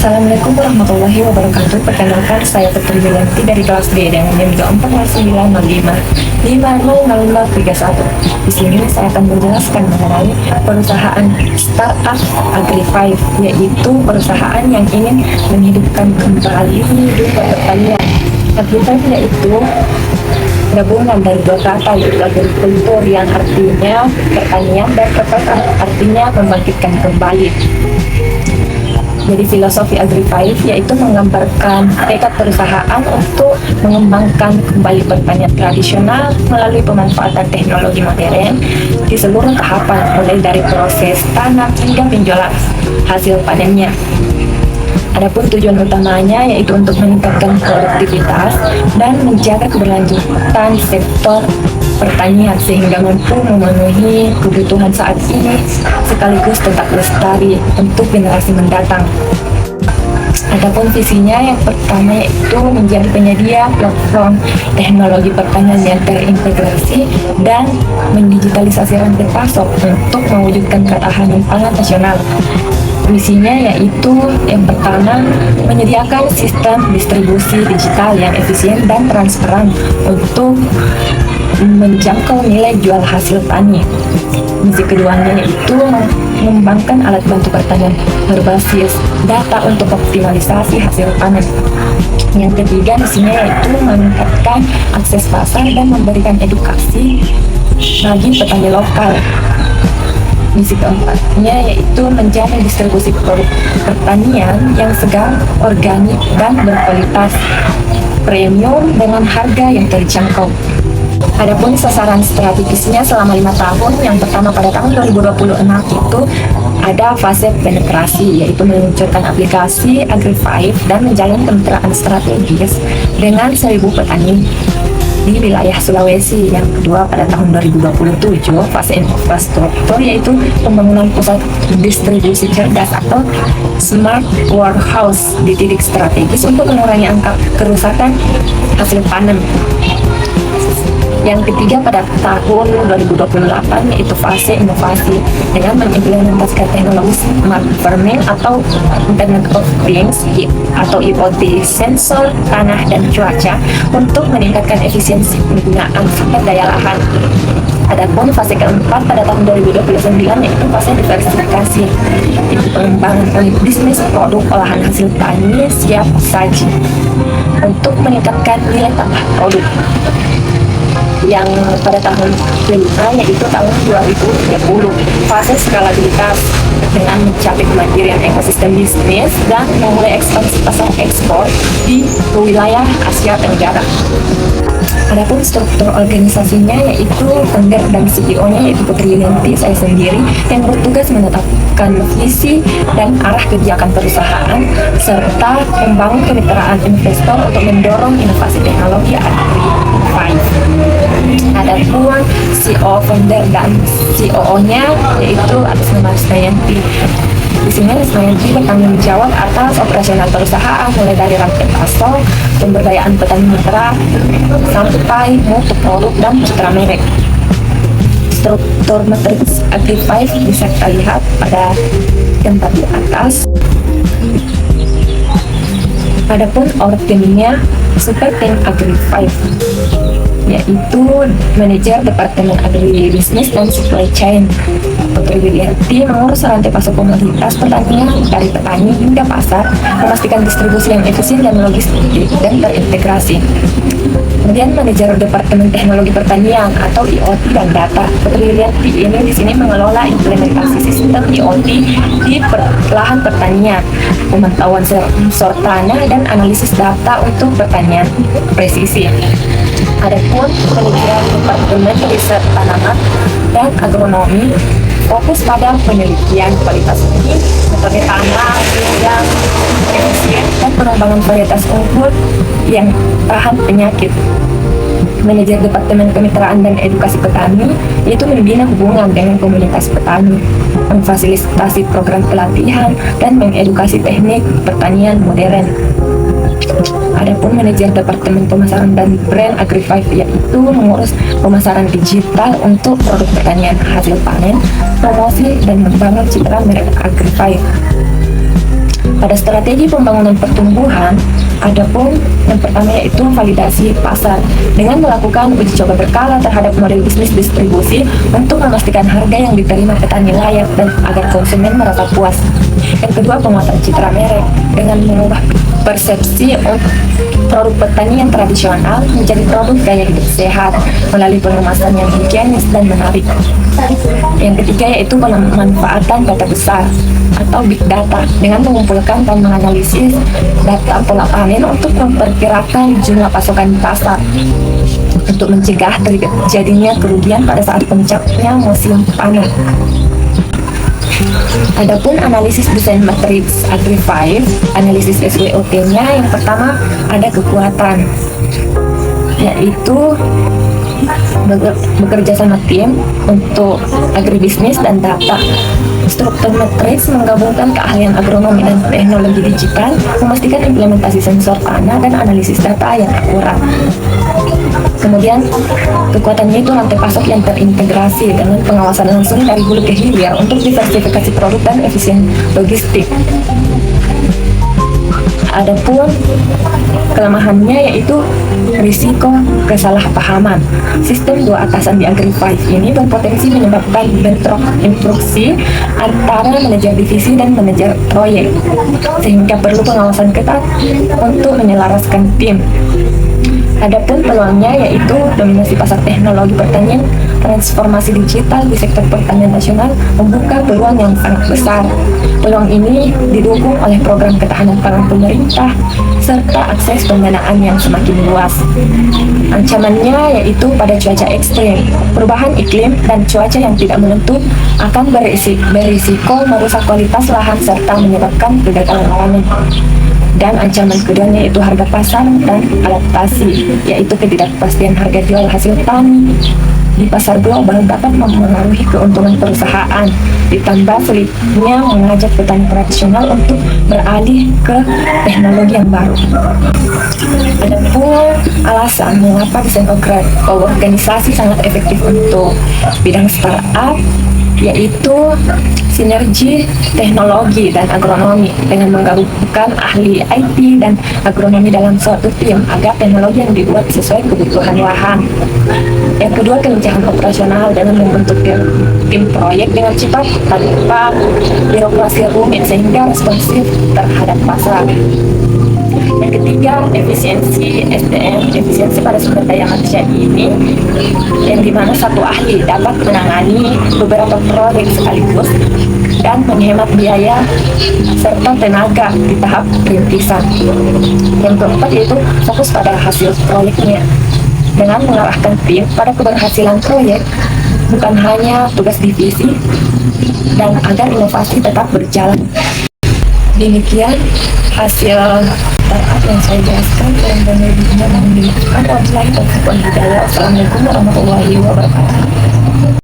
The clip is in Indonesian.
Assalamualaikum warahmatullahi wabarakatuh. Perkenalkan, saya Putri Wilanti dari kelas B dengan NIM 24905503031. Di sini saya akan menjelaskan mengenai perusahaan startup Agri5, yaitu perusahaan yang ingin menghidupkan kembali dunia pertanian. Agri5 yaitu gabungan dari dua kata, yaitu agrikultur yang artinya pertanian dan revive artinya membangkitkan kembali. Jadi filosofi Agri5 yaitu menggambarkan tekad perusahaan untuk mengembangkan kembali pertanian tradisional melalui pemanfaatan teknologi modern di seluruh tahapan, mulai dari proses tanam hingga penjualan hasil panennya. Adapun tujuan utamanya yaitu untuk meningkatkan produktivitas dan menjaga keberlanjutan sektor pertanian sehingga mampu memenuhi kebutuhan saat ini sekaligus tetap lestari untuk generasi mendatang. Adapun visinya yang pertama yaitu menjadi penyedia platform teknologi pertanian yang terintegrasi dan mendigitalisasi rantai pasok untuk mewujudkan ketahanan pangan nasional. Misinya yaitu yang pertama, menyediakan sistem distribusi digital yang efisien dan transparan untuk menjangkau nilai jual hasil tani. Misi keduanya yaitu mengembangkan alat bantu pertanian berbasis data untuk optimalisasi hasil panen. Yang ketiga, misinya yaitu meningkatkan akses pasar dan memberikan edukasi bagi petani lokal. Misi keempatnya yaitu menjamin distribusi produk pertanian yang segar, organik, dan berkualitas premium dengan harga yang terjangkau. Adapun sasaran strategisnya selama 5 tahun, yang pertama pada tahun 2026 itu ada fase penetrasi, yaitu meluncurkan aplikasi Agri5 dan menjalin kemitraan strategis dengan 1.000 petani di wilayah Sulawesi. Yang kedua pada tahun 2027 fase infrastruktur, yaitu pembangunan pusat distribusi cerdas atau smart warehouse di titik strategis untuk mengurangi angka kerusakan hasil panen. Yang ketiga pada tahun 2028 yaitu fase inovasi dengan mengimplementasikan teknologi smart farming atau Internet of Things atau IoT, sensor tanah dan cuaca untuk meningkatkan efisiensi penggunaan sumber daya lahan. Adapun fase keempat pada tahun 2029 yaitu fase diversifikasi, yaitu pengembangan bisnis produk olahan hasil tani siap saji untuk meningkatkan nilai tambah produk. Yang pada tahun kelima yaitu tahun 2030 fase skalabilitas dengan mencapai kemandirian ekosistem bisnis dan memulai ekspansi pasar ekspor di wilayah Asia Tenggara. Adapun struktur organisasinya yaitu founder dan CEO-nya yaitu Putri Wilanti, saya sendiri, yang bertugas menetapkan visi dan arah kebijakan perusahaan serta membangun kemitraan investor untuk mendorong inovasi teknologi Agri5. Adapun CEO, founder dan COO-nya yaitu atas nama Rismayanti. Di sini Rismayanti bertanggung jawab atas operasional perusahaan mulai dari rantai pasok, pemberdayaan petani mitra, sampai mutu produk dan citra merek. Struktur matriks Agri5 bisa kita lihat pada gambar di atas. Adapun orangnya super tim Agri5 yaitu manajer departemen agribisnis dan supply chain. Putri Wilanti mengurus rantai pasok komoditas pertanian dari petani hingga pasar, memastikan distribusi yang efisien dan logistik dan terintegrasi. Kemudian manajer departemen teknologi pertanian atau IoT dan data. Putri Wilanti ini di sini mengelola implementasi sistem IoT di lahan pertanian, pemantauan sensor tanah dan analisis data untuk pertanian presisi. Adapun manajer departemen riset tanaman dan agronomi fokus pada penelitian kualitas benih, metode tanam yang efisien dan pengembangan varietas unggul yang tahan penyakit. Manajer Departemen Kemitraan dan Edukasi Petani yaitu membina hubungan dengan komunitas petani, memfasilitasi program pelatihan dan mengedukasi teknik pertanian modern. Adapun manajer Departemen Pemasaran dan Brand Agri5 yaitu mengurus pemasaran digital untuk produk pertanian hasil panen, promosi dan membangun citra merek Agri5. Pada strategi pembangunan pertumbuhan, ada pun yang pertama yaitu validasi pasar dengan melakukan uji coba berkala terhadap model bisnis distribusi untuk memastikan harga yang diterima petani layak dan agar konsumen merasa puas. Yang kedua, penguatan citra merek dengan mengubah persepsi produk pertanian tradisional menjadi produk gaya hidup sehat melalui pengemasan yang higienis dan menarik. Yang ketiga yaitu pemanfaatan data besar atau big data dengan mengumpulkan dan menganalisis data pola panen untuk memperkirakan jumlah pasokan pasar untuk mencegah terjadinya kerugian pada saat puncaknya musim panen. Adapun analisis desain matriks Agri5, analisis SWOT-nya yang pertama ada kekuatan, yaitu bekerja sama tim untuk agribisnis dan data. Struktur matriks menggabungkan keahlian agronomi dan teknologi digital, memastikan implementasi sensor tanah dan analisis data yang akurat. Kemudian kekuatannya itu rantai pasok yang terintegrasi dengan pengawasan langsung dari hulu ke hilir untuk diversifikasi produk dan efisien logistik. Adapun kelemahannya yaitu risiko kesalahpahaman. Sistem dua atasan di Agri5 ini berpotensi menyebabkan bentrok instruksi antara manajer divisi dan manajer proyek, sehingga perlu pengawasan ketat untuk menyelaraskan tim. Adapun peluangnya yaitu dominasi pasar teknologi pertanian, transformasi digital di sektor pertanian nasional membuka peluang yang sangat besar. Peluang ini didukung oleh program ketahanan pangan pemerintah serta akses pendanaan yang semakin luas. Ancamannya yaitu pada cuaca ekstrem, perubahan iklim dan cuaca yang tidak menentu akan berisiko merusak kualitas lahan serta menyebabkan kegagalan panen. Dan ancaman keduanya yaitu harga pasar dan adaptasi, yaitu ketidakpastian harga jual hasil tani di pasar global dapat mempengaruhi keuntungan perusahaan, ditambah sulitnya mengajak petani tradisional untuk beralih ke teknologi yang baru. Adapun alasan mengapa desain organisasi sangat efektif untuk bidang startup, yaitu sinergi teknologi dan agronomi dengan menggabungkan ahli IT dan agronomi dalam suatu tim agar teknologi yang dibuat sesuai kebutuhan lahan. Yang kedua, kelincahan operasional dengan membentuk tim proyek dengan cepat tanpa birokrasi rumit sehingga responsif terhadap pasar. Yang ketiga, efisiensi SDM, efisiensi pada sumber daya manusia ini yang dimana satu ahli dapat menangani beberapa proyek sekaligus dan menghemat biaya serta tenaga di tahap rintisan. Yang keempat yaitu fokus pada hasil proyeknya dengan mengarahkan tim pada keberhasilan proyek, bukan hanya tugas divisi, dan agar inovasi tetap berjalan. Demikian hasil startup yang saya jelaskan dan lebihnya. Wabillahi taufiq wal hidayah. Wassalamualaikum warahmatullahi wabarakatuh.